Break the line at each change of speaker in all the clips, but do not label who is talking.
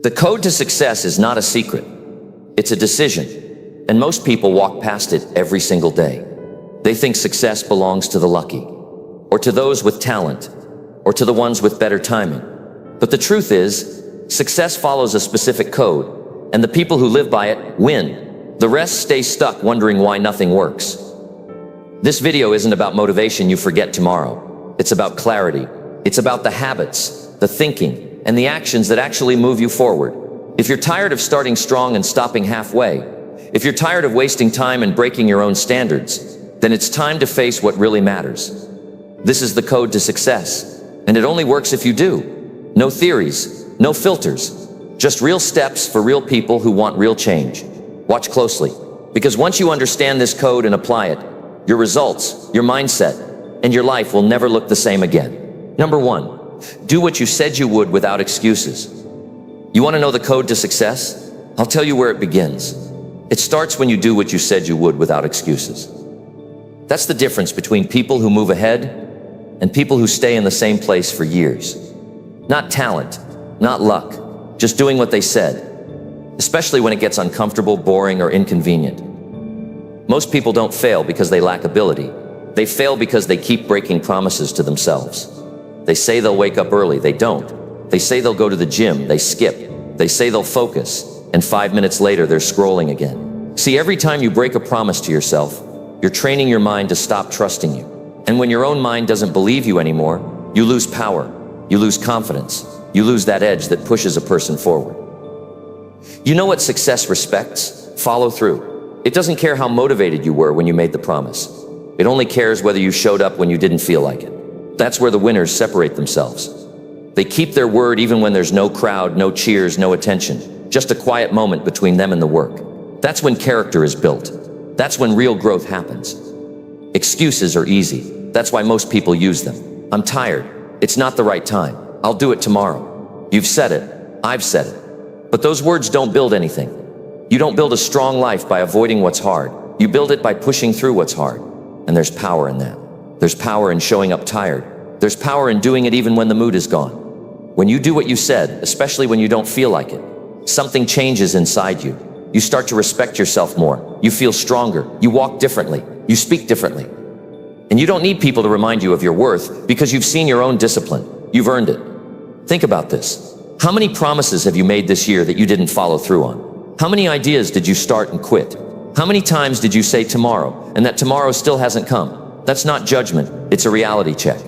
The code to success is not a secret. It's a decision, and most people walk past it every single day. They think success belongs to the lucky, or to those with talent, or to the ones with better timing. But the truth is, success follows a specific code, and the people who live by it win. The rest stay stuck wondering why nothing works. This video isn't about motivation you forget tomorrow. It's about clarity. It's about the habits, the thinking, and the actions that actually move you forward. If you're tired of starting strong and stopping halfway, if you're tired of wasting time and breaking your own standards, then it's time to face what really matters. This is the code to success, and it only works if you do. No theories, no filters, just real steps for real people who want real change. Watch closely, because once you understand this code and apply it, your results, your mindset, and your life will never look the same again. Number 1. Do what you said you would without excuses. You want to know the code to success? I'll tell you where it begins. It starts when you do what you said you would without excuses. That's the difference between people who move ahead and people who stay in the same place for years. Not talent, not luck, just doing what they said, especially when it gets uncomfortable, boring, or inconvenient. Most people don't fail because they lack ability. They fail because they keep breaking promises to themselves. They say they'll wake up early, they don't. They say they'll go to the gym, they skip. They say they'll focus, and 5 minutes later they're scrolling again. See, every time you break a promise to yourself, you're training your mind to stop trusting you. And when your own mind doesn't believe you anymore, you lose power, you lose confidence, you lose that edge that pushes a person forward. You know what success respects? Follow through. It doesn't care how motivated you were when you made the promise. It only cares whether you showed up when you didn't feel like it. That's where the winners separate themselves. They keep their word even when there's no crowd, no cheers, no attention, just a quiet moment between them and the work. That's when character is built. That's when real growth happens. Excuses are easy. That's why most people use them. I'm tired. It's not the right time. I'll do it tomorrow. You've said it. I've said it. But those words don't build anything. You don't build a strong life by avoiding what's hard. You build it by pushing through what's hard. And there's power in that. There's power in showing up tired. There's power in doing it even when the mood is gone. When you do what you said, especially when you don't feel like it, something changes inside you. You start to respect yourself more. You feel stronger. You walk differently. You speak differently. And you don't need people to remind you of your worth because you've seen your own discipline. You've earned it. Think about this. How many promises have you made this year that you didn't follow through on? How many ideas did you start and quit? How many times did you say tomorrow and that tomorrow still hasn't come? That's not judgment, it's a reality check.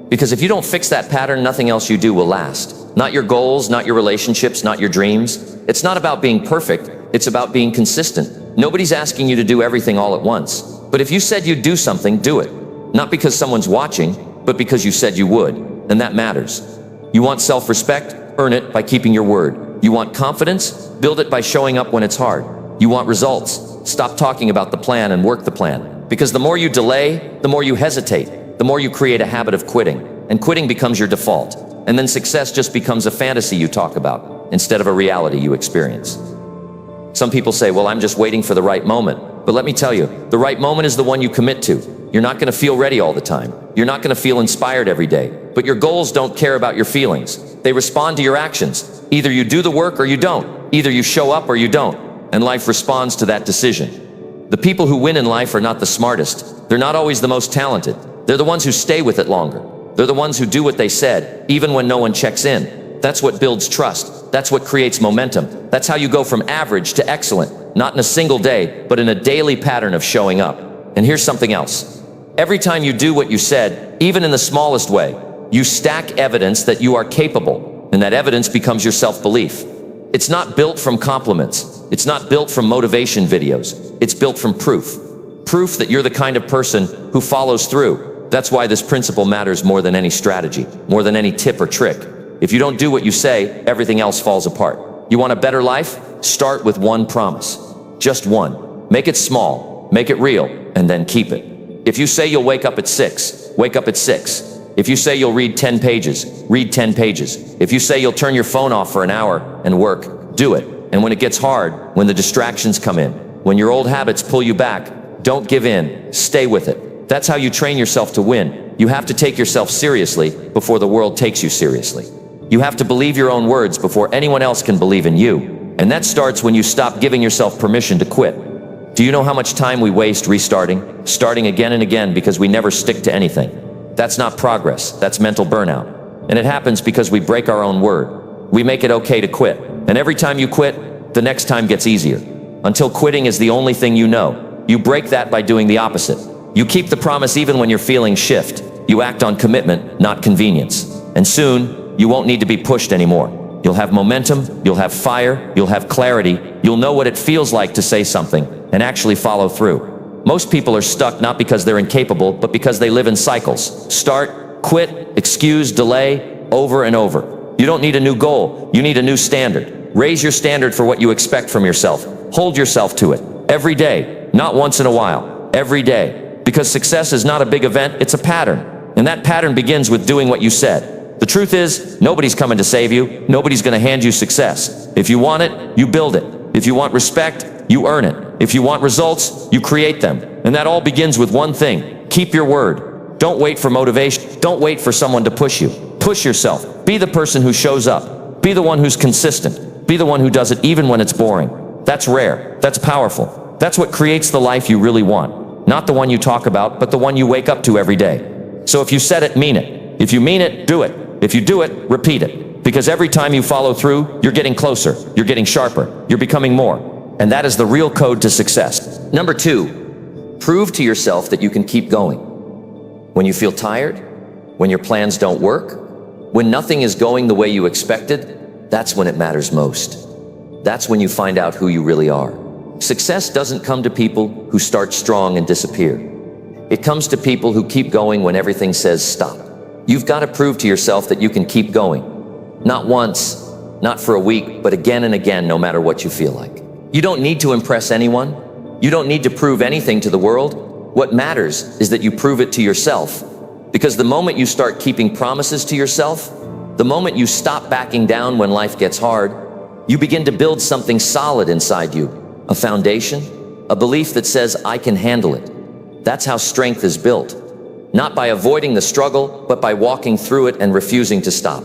Because if you don't fix that pattern, nothing else you do will last. Not your goals, not your relationships, not your dreams. It's not about being perfect, it's about being consistent. Nobody's asking you to do everything all at once. But if you said you'd do something, do it. Not because someone's watching, but because you said you would. And that matters. You want self-respect? Earn it by keeping your word. You want confidence? Build it by showing up when it's hard. You want results? Stop talking about the plan and work the plan. Because the more you delay, the more you hesitate, the more you create a habit of quitting. And quitting becomes your default. And then success just becomes a fantasy you talk about, instead of a reality you experience. Some people say, well, I'm just waiting for the right moment. But let me tell you, the right moment is the one you commit to. You're not going to feel ready all the time. You're not going to feel inspired every day. But your goals don't care about your feelings. They respond to your actions. Either you do the work or you don't. Either you show up or you don't. And life responds to that decision. The people who win in life are not the smartest. They're not always the most talented. They're the ones who stay with it longer. They're the ones who do what they said, even when no one checks in. That's what builds trust. That's what creates momentum. That's how you go from average to excellent, not in a single day, but in a daily pattern of showing up. And here's something else. Every time you do what you said, even in the smallest way, you stack evidence that you are capable, and that evidence becomes your self-belief. It's not built from compliments. It's not built from motivation videos. It's built from proof. Proof that you're the kind of person who follows through. That's why this principle matters more than any strategy, more than any tip or trick. If you don't do what you say, everything else falls apart. You want a better life? Start with one promise. Just one. Make it small, make it real, and then keep it. If you say you'll wake up at 6, wake up at 6. If you say you'll read 10 pages, read 10 pages. If you say you'll turn your phone off for an hour and work, do it. And when it gets hard, when the distractions come in, when your old habits pull you back, don't give in, stay with it. That's how you train yourself to win. You have to take yourself seriously before the world takes you seriously. You have to believe your own words before anyone else can believe in you. And that starts when you stop giving yourself permission to quit. Do you know how much time we waste restarting, starting again and again because we never stick to anything? That's not progress, that's mental burnout. And it happens because we break our own word. We make it okay to quit. And every time you quit, the next time gets easier. Until quitting is the only thing you know. You break that by doing the opposite. You keep the promise even when your feelings shift. You act on commitment, not convenience. And soon, you won't need to be pushed anymore. You'll have momentum, you'll have fire, you'll have clarity, you'll know what it feels like to say something and actually follow through. Most people are stuck not because they're incapable, but because they live in cycles. Start, quit, excuse, delay, over and over. You don't need a new goal, you need a new standard. Raise your standard for what you expect from yourself. Hold yourself to it. Every day, not once in a while, every day. Because success is not a big event, it's a pattern. And that pattern begins with doing what you said. The truth is, nobody's coming to save you. Nobody's going to hand you success. If you want it, you build it. If you want respect, you earn it. If you want results, you create them. And that all begins with one thing. Keep your word. Don't wait for motivation. Don't wait for someone to push you. Push yourself. Be the person who shows up. Be the one who's consistent. Be the one who does it even when it's boring. That's rare. That's powerful. That's what creates the life you really want. Not the one you talk about, but the one you wake up to every day. So if you said it, mean it. If you mean it, do it. If you do it, repeat it. Because every time you follow through, you're getting closer, you're getting sharper, you're becoming more. And that is the real code to success. Number 2, prove to yourself that you can keep going. When you feel tired, when your plans don't work, when nothing is going the way you expected, that's when it matters most. That's when you find out who you really are. Success doesn't come to people who start strong and disappear. It comes to people who keep going when everything says stop. You've got to prove to yourself that you can keep going. Not once, not for a week, but again and again, no matter what you feel like. You don't need to impress anyone. You don't need to prove anything to the world. What matters is that you prove it to yourself. Because the moment you start keeping promises to yourself, the moment you stop backing down when life gets hard, you begin to build something solid inside you. A foundation, a belief that says, I can handle it. That's how strength is built. Not by avoiding the struggle, but by walking through it and refusing to stop.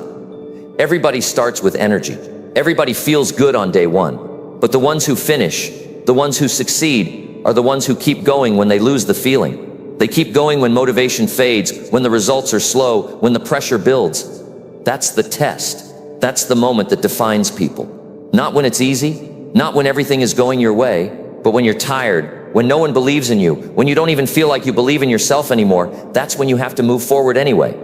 Everybody starts with energy. Everybody feels good on day one. But the ones who finish, the ones who succeed, are the ones who keep going when they lose the feeling. They keep going when motivation fades, when the results are slow, when the pressure builds. That's the test. That's the moment that defines people. Not when it's easy, not when everything is going your way, but when you're tired, when no one believes in you, when you don't even feel like you believe in yourself anymore. That's when you have to move forward anyway.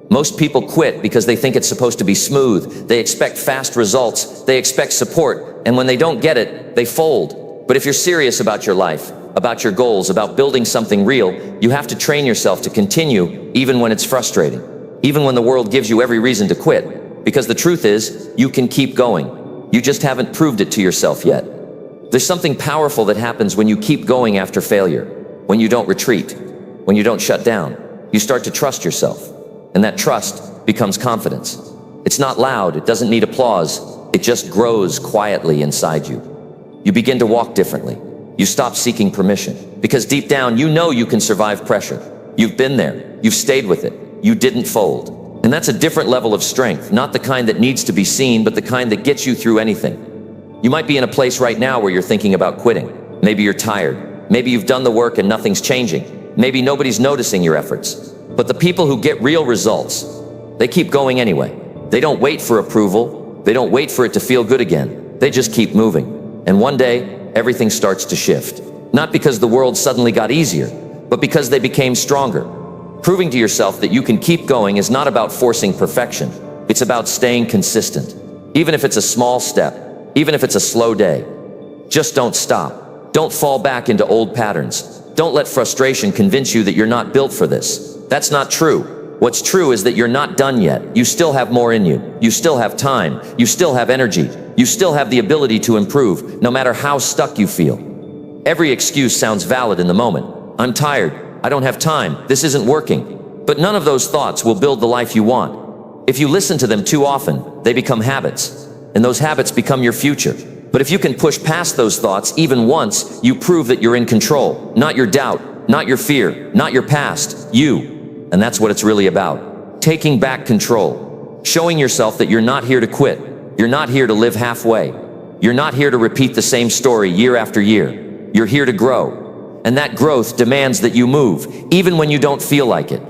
Most people quit because they think it's supposed to be smooth. They expect fast results. They expect support. And when they don't get it, they fold. But if you're serious about your life, about your goals, about building something real, you have to train yourself to continue even when it's frustrating, even when the world gives you every reason to quit. Because the truth is, you can keep going. You just haven't proved it to yourself yet. There's something powerful that happens when you keep going after failure, when you don't retreat, when you don't shut down. You start to trust yourself, and that trust becomes confidence. It's not loud, it doesn't need applause, it just grows quietly inside you. You begin to walk differently. You stop seeking permission, because deep down you know you can survive pressure. You've been there, you've stayed with it, you didn't fold. And that's a different level of strength, not the kind that needs to be seen, but the kind that gets you through anything. You might be in a place right now where you're thinking about quitting. Maybe you're tired. Maybe you've done the work and nothing's changing. Maybe nobody's noticing your efforts. But the people who get real results, they keep going anyway. They don't wait for approval. They don't wait for it to feel good again. They just keep moving. And one day, everything starts to shift. Not because the world suddenly got easier, but because they became stronger. Proving to yourself that you can keep going is not about forcing perfection. It's about staying consistent. Even if it's a small step, even if it's a slow day. Just don't stop. Don't fall back into old patterns. Don't let frustration convince you that you're not built for this. That's not true. What's true is that you're not done yet. You still have more in you. You still have time. You still have energy. You still have the ability to improve, no matter how stuck you feel. Every excuse sounds valid in the moment. I'm tired. I don't have time. This isn't working. But none of those thoughts will build the life you want. If you listen to them too often, they become habits. And those habits become your future. But if you can push past those thoughts even once, you prove that you're in control. Not your doubt, not your fear, not your past, you. And that's what it's really about. Taking back control. showing yourself that you're not here to quit. You're not here to live halfway. You're not here to repeat the same story year after year. You're here to grow. And that growth demands that you move, even when you don't feel like it.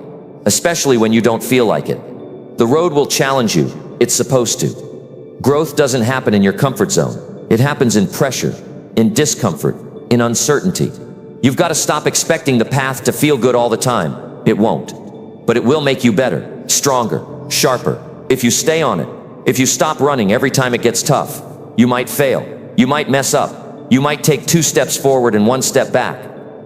Especially when you don't feel like it. The road will challenge you. It's supposed to. Growth doesn't happen in your comfort zone. It happens in pressure, in discomfort, in uncertainty. You've got to stop expecting the path to feel good all the time. It won't. But it will make you better, stronger, sharper. If you stay on it, if you stop running every time it gets tough, you might fail. You might mess up. You might take 2 steps forward and 1 step back.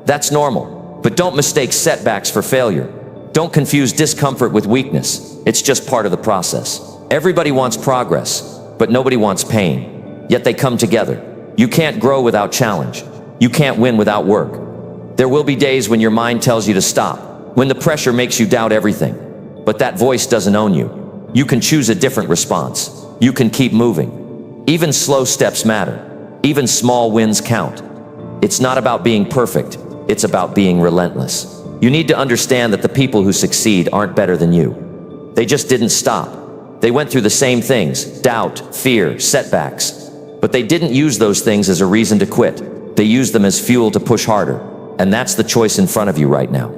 That's normal. But don't mistake setbacks for failure. Don't confuse discomfort with weakness. It's just part of the process. Everybody wants progress, but nobody wants pain. Yet they come together. You can't grow without challenge. You can't win without work. There will be days when your mind tells you to stop, when the pressure makes you doubt everything. But that voice doesn't own you. You can choose a different response. You can keep moving. Even slow steps matter. Even small wins count. It's not about being perfect. It's about being relentless. You need to understand that the people who succeed aren't better than you. They just didn't stop. They went through the same things: doubt, fear, setbacks. But they didn't use those things as a reason to quit. They used them as fuel to push harder. And that's the choice in front of you right now.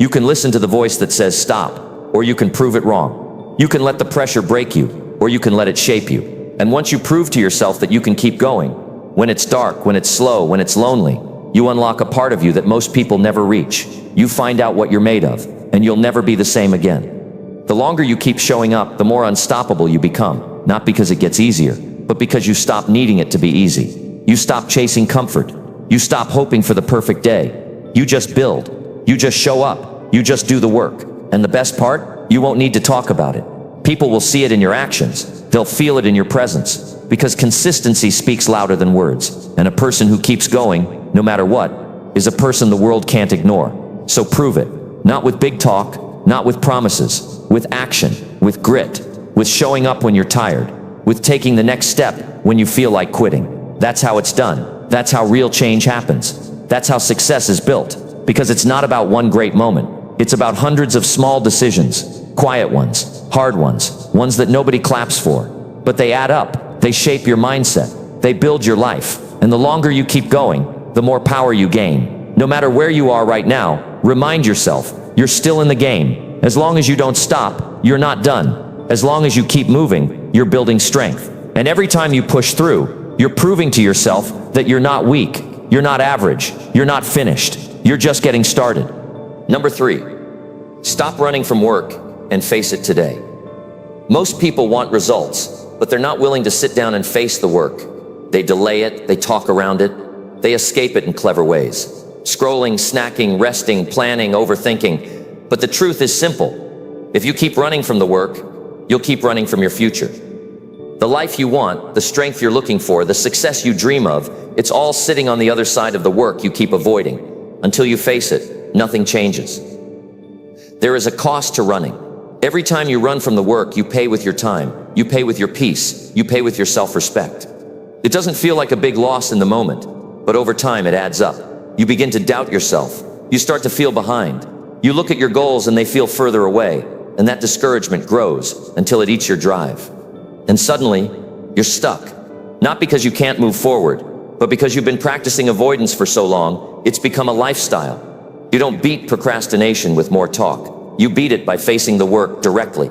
You can listen to the voice that says stop, or you can prove it wrong. You can let the pressure break you, or you can let it shape you. And once you prove to yourself that you can keep going, when it's dark, when it's slow, when it's lonely, you unlock a part of you that most people never reach. You find out what you're made of, and you'll never be the same again. The longer you keep showing up, the more unstoppable you become, not because it gets easier, but because you stop needing it to be easy. You stop chasing comfort. You stop hoping for the perfect day. You just build. You just show up. You just do the work. And the best part? You won't need to talk about it. People will see it in your actions. They'll feel it in your presence. Because consistency speaks louder than words. And a person who keeps going, no matter what, is a person the world can't ignore. So prove it. Not with big talk, not with promises, with action, with grit, with showing up when you're tired, with taking the next step when you feel like quitting. That's how it's done. That's how real change happens. That's how success is built. Because it's not about one great moment. It's about hundreds of small decisions, quiet ones, hard ones, ones that nobody claps for. But they add up. They shape your mindset. They build your life. And the longer you keep going, the more power you gain. No matter where you are right now, remind yourself, you're still in the game. As long as you don't stop, you're not done. As long as you keep moving, you're building strength. And every time you push through, you're proving to yourself that you're not weak, you're not average, you're not finished, you're just getting started. Number 3, stop running from work and face it today. Most people want results, but they're not willing to sit down and face the work. They delay it, they talk around it, they escape it in clever ways. Scrolling, snacking, resting, planning, overthinking. But the truth is simple. If you keep running from the work, you'll keep running from your future. The life you want, the strength you're looking for, the success you dream of, it's all sitting on the other side of the work you keep avoiding. Until you face it, nothing changes. There is a cost to running. Every time you run from the work, you pay with your time, you pay with your peace, you pay with your self-respect. It doesn't feel like a big loss in the moment, but over time it adds up. You begin to doubt yourself. You start to feel behind. You look at your goals and they feel further away, and that discouragement grows until it eats your drive. And suddenly, you're stuck. Not because you can't move forward, but because you've been practicing avoidance for so long, it's become a lifestyle. You don't beat procrastination with more talk. You beat it by facing the work directly.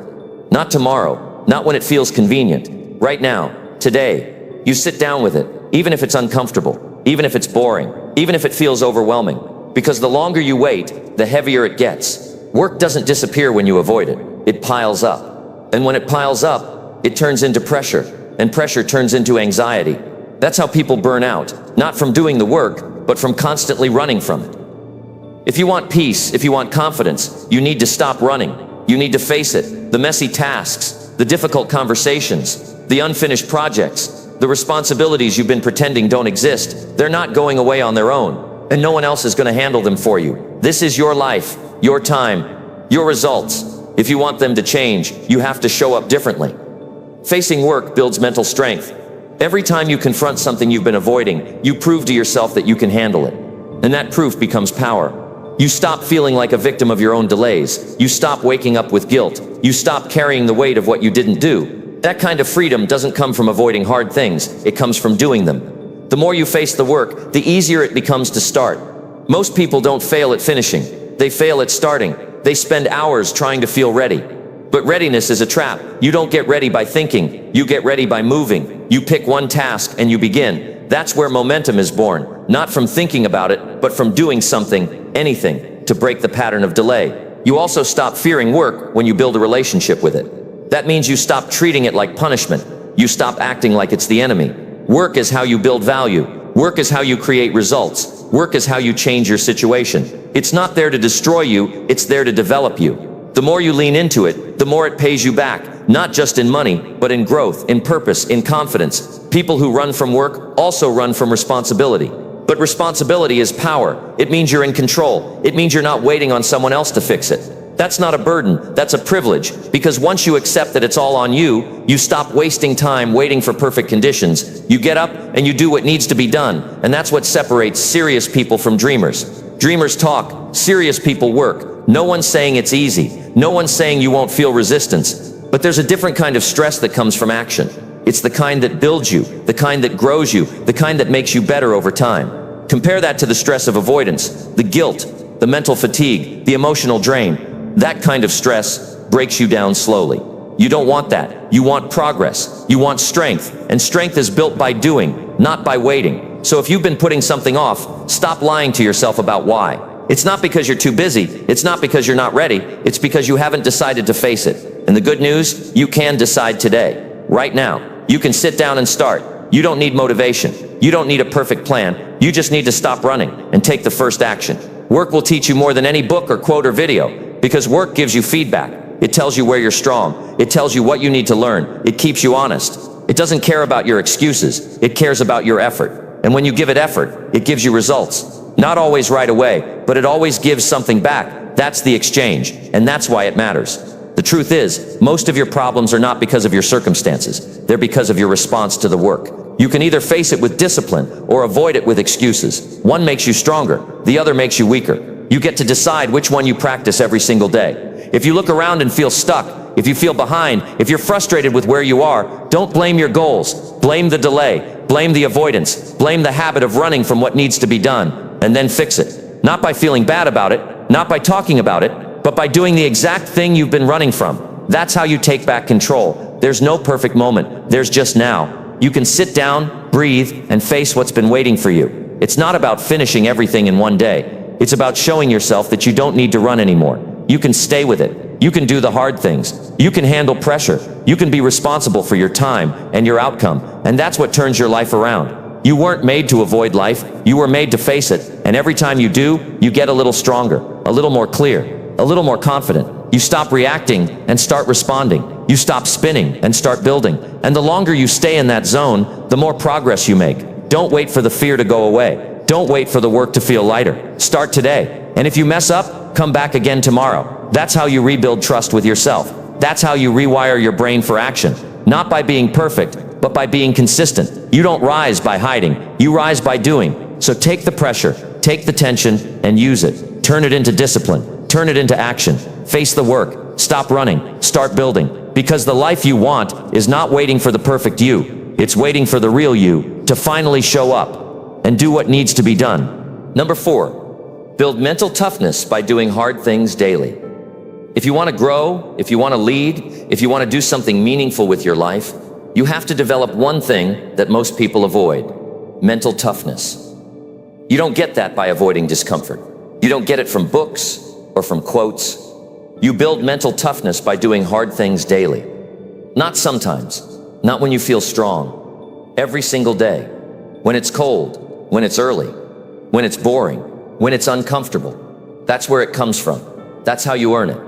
Not tomorrow, not when it feels convenient. Right now, today, you sit down with it, even if it's uncomfortable, even if it's boring, even if it feels overwhelming. Because the longer you wait, the heavier it gets. Work doesn't disappear when you avoid it. It piles up. And when it piles up, it turns into pressure, and pressure turns into anxiety. That's how people burn out, not from doing the work, but from constantly running from it. If you want peace, if you want confidence, you need to stop running. You need to face it. The messy tasks, the difficult conversations, the unfinished projects, the responsibilities you've been pretending don't exist. They're not going away on their own, and no one else is going to handle them for you. This is your life, your time, your results. If you want them to change, you have to show up differently. Facing work builds mental strength. Every time you confront something you've been avoiding, you prove to yourself that you can handle it. And that proof becomes power. You stop feeling like a victim of your own delays. You stop waking up with guilt. You stop carrying the weight of what you didn't do. That kind of freedom doesn't come from avoiding hard things, it comes from doing them. The more you face the work, the easier it becomes to start. Most people don't fail at finishing, they fail at starting. They spend hours trying to feel ready. But readiness is a trap. You don't get ready by thinking, you get ready by moving. You pick one task and you begin. That's where momentum is born, not from thinking about it, but from doing something, anything, to break the pattern of delay. You also stop fearing work when you build a relationship with it. That means you stop treating it like punishment. You stop acting like it's the enemy. Work is how you build value. Work is how you create results. Work is how you change your situation. It's not there to destroy you, it's there to develop you. The more you lean into it, the more it pays you back, not just in money, but in growth, in purpose, in confidence. People who run from work also run from responsibility. But responsibility is power. It means you're in control. It means you're not waiting on someone else to fix it. That's not a burden, that's a privilege, because once you accept that it's all on you, you stop wasting time waiting for perfect conditions. You get up and you do what needs to be done, and that's what separates serious people from dreamers. Dreamers talk, serious people work. No one's saying it's easy. No one's saying you won't feel resistance. But there's a different kind of stress that comes from action. It's the kind that builds you, the kind that grows you, the kind that makes you better over time. Compare that to the stress of avoidance, the guilt, the mental fatigue, the emotional drain. That kind of stress breaks you down slowly. You don't want that. You want progress. You want strength. And strength is built by doing, not by waiting. So if you've been putting something off, stop lying to yourself about why. It's not because you're too busy. It's not because you're not ready. It's because you haven't decided to face it. And the good news, you can decide today, right now. You can sit down and start. You don't need motivation. You don't need a perfect plan. You just need to stop running and take the first action. Work will teach you more than any book or quote or video, because work gives you feedback. It tells you where you're strong. It tells you what you need to learn. It keeps you honest. It doesn't care about your excuses. It cares about your effort. And when you give it effort, it gives you results. Not always right away, but it always gives something back. That's the exchange, and that's why it matters. The truth is, most of your problems are not because of your circumstances. They're because of your response to the work. You can either face it with discipline or avoid it with excuses. One makes you stronger, the other makes you weaker. You get to decide which one you practice every single day. If you look around and feel stuck, if you feel behind, if you're frustrated with where you are, don't blame your goals. Blame the delay, blame the avoidance, blame the habit of running from what needs to be done, and then fix it. Not by feeling bad about it, not by talking about it, but by doing the exact thing you've been running from. That's how you take back control. There's no perfect moment, there's just now. You can sit down, breathe, and face what's been waiting for you. It's not about finishing everything in one day. It's about showing yourself that you don't need to run anymore. You can stay with it. You can do the hard things. You can handle pressure. You can be responsible for your time and your outcome. And that's what turns your life around. You weren't made to avoid life. You were made to face it. And every time you do, you get a little stronger, a little more clear, a little more confident. You stop reacting and start responding. You stop spinning and start building. And the longer you stay in that zone, the more progress you make. Don't wait for the fear to go away. Don't wait for the work to feel lighter. Start today. And if you mess up, come back again tomorrow. That's how you rebuild trust with yourself. That's how you rewire your brain for action. Not by being perfect, but by being consistent. You don't rise by hiding. You rise by doing. So take the pressure, take the tension, and use it. Turn it into discipline. Turn it into action. Face the work. Stop running. Start building. Because the life you want is not waiting for the perfect you. It's waiting for the real you to finally show up and do what needs to be done. Number 4, build mental toughness by doing hard things daily. If you want to grow, if you want to lead, if you want to do something meaningful with your life, you have to develop one thing that most people avoid: mental toughness. You don't get that by avoiding discomfort. You don't get it from books or from quotes. You build mental toughness by doing hard things daily. Not sometimes, not when you feel strong. Every single day. When it's cold, when it's early, when it's boring, when it's uncomfortable. That's where it comes from. That's how you earn it.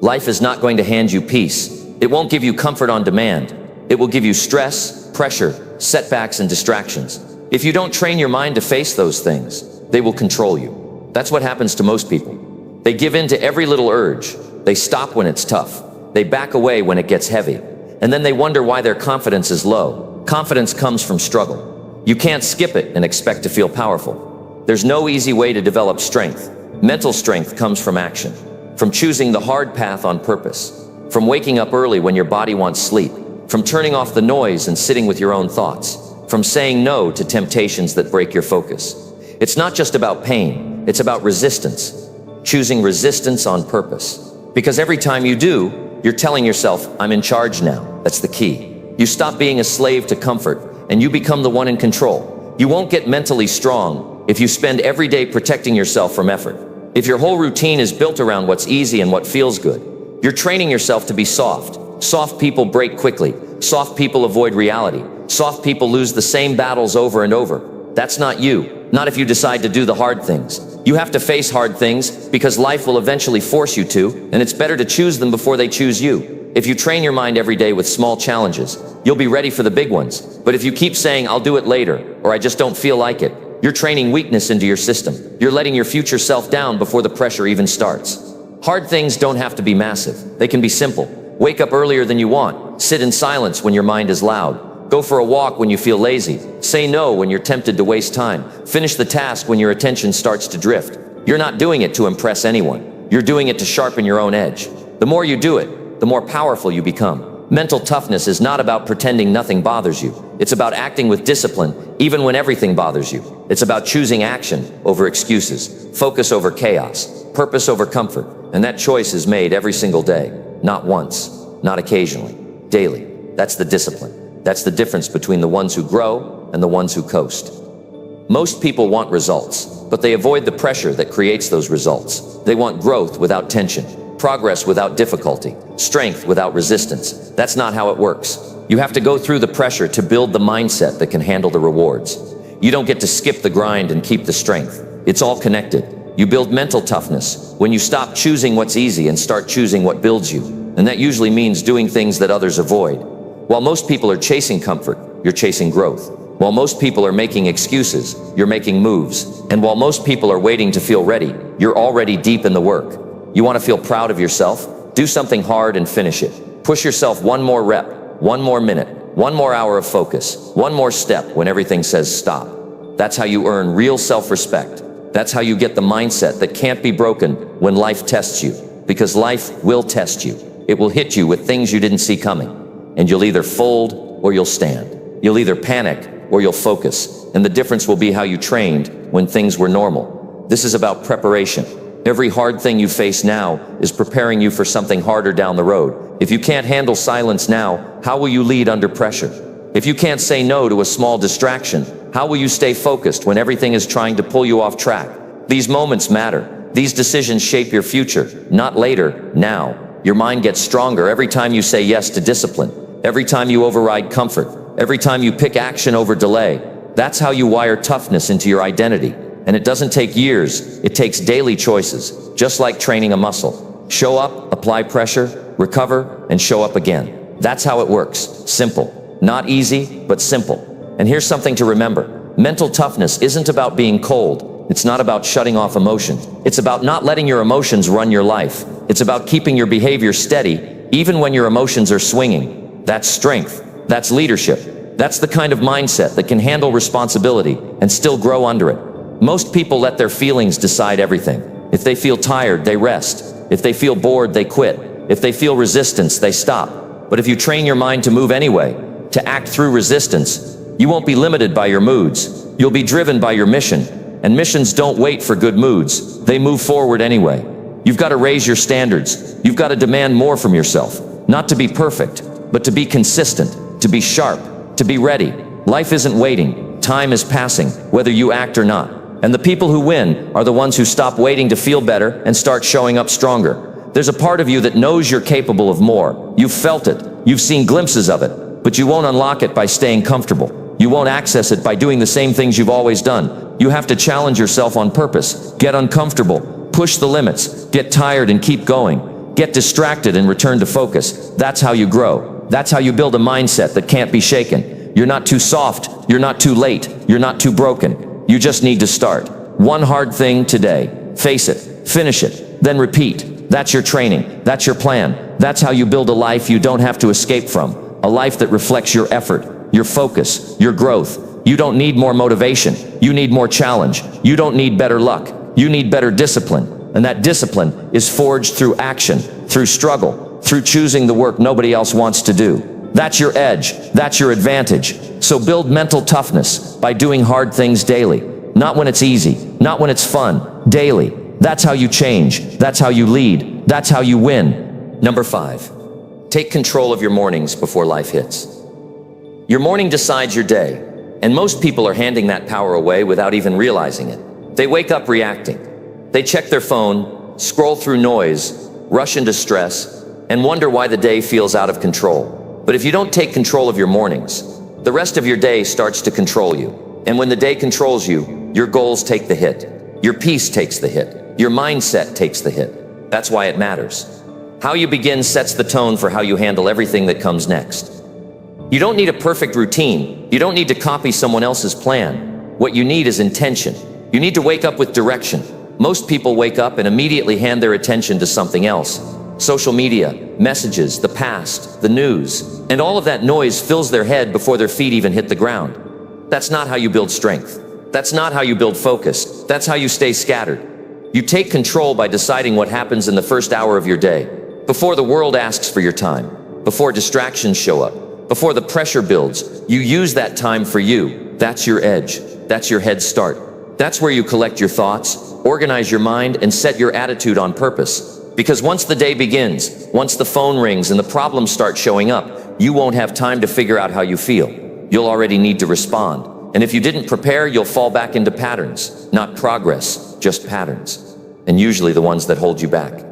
Life is not going to hand you peace. It won't give you comfort on demand. It will give you stress, pressure, setbacks, and distractions. If you don't train your mind to face those things, they will control you. That's what happens to most people. They give in to every little urge. They stop when it's tough. They back away when it gets heavy. And then they wonder why their confidence is low. Confidence comes from struggle. You can't skip it and expect to feel powerful. There's no easy way to develop strength. Mental strength comes from action, from choosing the hard path on purpose, from waking up early when your body wants sleep, from turning off the noise and sitting with your own thoughts, from saying no to temptations that break your focus. It's not just about pain, it's about resistance. Choosing resistance on purpose. Because every time you do, you're telling yourself, I'm in charge now. That's the key. You stop being a slave to comfort, and you become the one in control. You won't get mentally strong if you spend every day protecting yourself from effort. If your whole routine is built around what's easy and what feels good, you're training yourself to be soft. Soft people break quickly. Soft people avoid reality. Soft people lose the same battles over and over. That's not you. Not if you decide to do the hard things. You have to face hard things because life will eventually force you to, and it's better to choose them before they choose you. If you train your mind every day with small challenges, you'll be ready for the big ones. But if you keep saying, I'll do it later, or I just don't feel like it, you're training weakness into your system. You're letting your future self down before the pressure even starts. Hard things don't have to be massive. They can be simple. Wake up earlier than you want. Sit in silence when your mind is loud. Go for a walk when you feel lazy. Say no when you're tempted to waste time. Finish the task when your attention starts to drift. You're not doing it to impress anyone. You're doing it to sharpen your own edge. The more you do it, the more powerful you become. Mental toughness is not about pretending nothing bothers you. It's about acting with discipline, even when everything bothers you. It's about choosing action over excuses, focus over chaos, purpose over comfort. And that choice is made every single day. Not once, not occasionally, daily. That's the discipline. That's the difference between the ones who grow and the ones who coast. Most people want results, but they avoid the pressure that creates those results. They want growth without tension, progress without difficulty, strength without resistance. That's not how it works. You have to go through the pressure to build the mindset that can handle the rewards. You don't get to skip the grind and keep the strength. It's all connected. You build mental toughness when you stop choosing what's easy and start choosing what builds you. And that usually means doing things that others avoid. While most people are chasing comfort, you're chasing growth. While most people are making excuses, you're making moves. And while most people are waiting to feel ready, you're already deep in the work. You want to feel proud of yourself? Do something hard and finish it. Push yourself one more rep, one more minute, one more hour of focus, one more step when everything says stop. That's how you earn real self-respect. That's how you get the mindset that can't be broken when life tests you. Because life will test you. It will hit you with things you didn't see coming. And you'll either fold or you'll stand. You'll either panic or you'll focus. And the difference will be how you trained when things were normal. This is about preparation. Every hard thing you face now is preparing you for something harder down the road. If you can't handle silence now, how will you lead under pressure? If you can't say no to a small distraction, how will you stay focused when everything is trying to pull you off track? These moments matter. These decisions shape your future, not later, now. Your mind gets stronger every time you say yes to discipline. Every time you override comfort, every time you pick action over delay. That's how you wire toughness into your identity. And it doesn't take years, it takes daily choices, just like training a muscle. Show up, apply pressure, recover, and show up again. That's how it works. Simple. Not easy, but simple. And here's something to remember. Mental toughness isn't about being cold. It's not about shutting off emotions. It's about not letting your emotions run your life. It's about keeping your behavior steady, even when your emotions are swinging. That's strength. That's leadership. That's the kind of mindset that can handle responsibility and still grow under it. Most people let their feelings decide everything. If they feel tired, they rest. If they feel bored, they quit. If they feel resistance, they stop. But if you train your mind to move anyway, to act through resistance, you won't be limited by your moods. You'll be driven by your mission. And missions don't wait for good moods. They move forward anyway. You've got to raise your standards. You've got to demand more from yourself. Not to be perfect, but to be consistent, to be sharp, to be ready. Life isn't waiting. Time is passing, whether you act or not. And the people who win are the ones who stop waiting to feel better and start showing up stronger. There's a part of you that knows you're capable of more. You've felt it. You've seen glimpses of it. But you won't unlock it by staying comfortable. You won't access it by doing the same things you've always done. You have to challenge yourself on purpose. Get uncomfortable. Push the limits. Get tired and keep going. Get distracted and return to focus. That's how you grow. That's how you build a mindset that can't be shaken. You're not too soft. You're not too late. You're not too broken. You just need to start. One hard thing today. Face it. Finish it. Then repeat. That's your training. That's your plan. That's how you build a life you don't have to escape from. A life that reflects your effort, your focus, your growth. You don't need more motivation. You need more challenge. You don't need better luck. You need better discipline. And that discipline is forged through action, through struggle, through choosing the work nobody else wants to do. That's your edge. That's your advantage. So build mental toughness by doing hard things daily. Not when it's easy, not when it's fun, daily. That's how you change. That's how you lead. That's how you win. Number 5, take control of your mornings before life hits. Your morning decides your day, and most people are handing that power away without even realizing it. They wake up reacting. They check their phone, scroll through noise, rush into stress, and wonder why the day feels out of control. But if you don't take control of your mornings, the rest of your day starts to control you. And when the day controls you, your goals take the hit. Your peace takes the hit. Your mindset takes the hit. That's why it matters. How you begin sets the tone for how you handle everything that comes next. You don't need a perfect routine. You don't need to copy someone else's plan. What you need is intention. You need to wake up with direction. Most people wake up and immediately hand their attention to something else. Social media, messages, the past, the news, and all of that noise fills their head before their feet even hit the ground. That's not how you build strength. That's not how you build focus. That's how you stay scattered. You take control by deciding what happens in the first hour of your day, before the world asks for your time, before distractions show up, before the pressure builds. You use that time for you. That's your edge. That's your head start. That's where you collect your thoughts, organize your mind, and set your attitude on purpose. Because once the day begins, once the phone rings and the problems start showing up, you won't have time to figure out how you feel. You'll already need to respond. And if you didn't prepare, you'll fall back into patterns. Not progress, just patterns. And usually the ones that hold you back.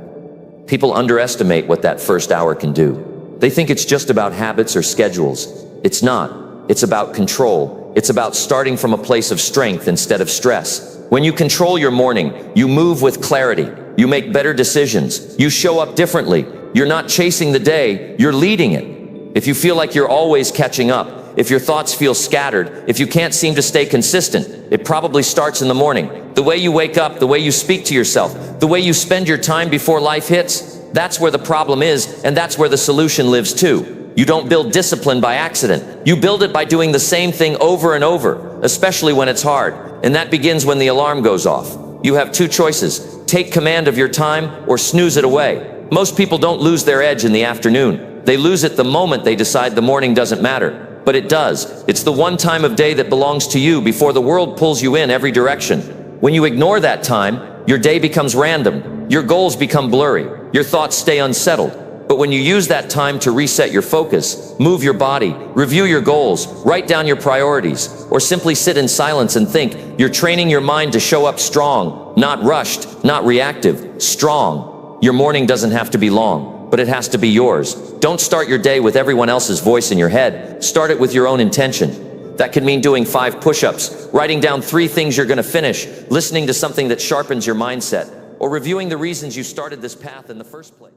People underestimate what that first hour can do. They think it's just about habits or schedules. It's not. It's about control. It's about starting from a place of strength instead of stress. When you control your morning, you move with clarity. You make better decisions. You show up differently. You're not chasing the day, you're leading it. If you feel like you're always catching up, if your thoughts feel scattered, if you can't seem to stay consistent, it probably starts in the morning. The way you wake up, the way you speak to yourself, the way you spend your time before life hits, that's where the problem is, and that's where the solution lives too. You don't build discipline by accident. You build it by doing the same thing over and over, especially when it's hard. And that begins when the alarm goes off. You have two choices. Take command of your time or snooze it away. Most people don't lose their edge in the afternoon. They lose it the moment they decide the morning doesn't matter. But it does. It's the one time of day that belongs to you before the world pulls you in every direction. When you ignore that time, your day becomes random. Your goals become blurry. Your thoughts stay unsettled. But when you use that time to reset your focus, move your body, review your goals, write down your priorities, or simply sit in silence and think, you're training your mind to show up strong, not rushed, not reactive, strong. Your morning doesn't have to be long, but it has to be yours. Don't start your day with everyone else's voice in your head. Start it with your own intention. That could mean doing 5 push-ups, writing down 3 things you're going to finish, listening to something that sharpens your mindset, or reviewing the reasons you started this path in the first place.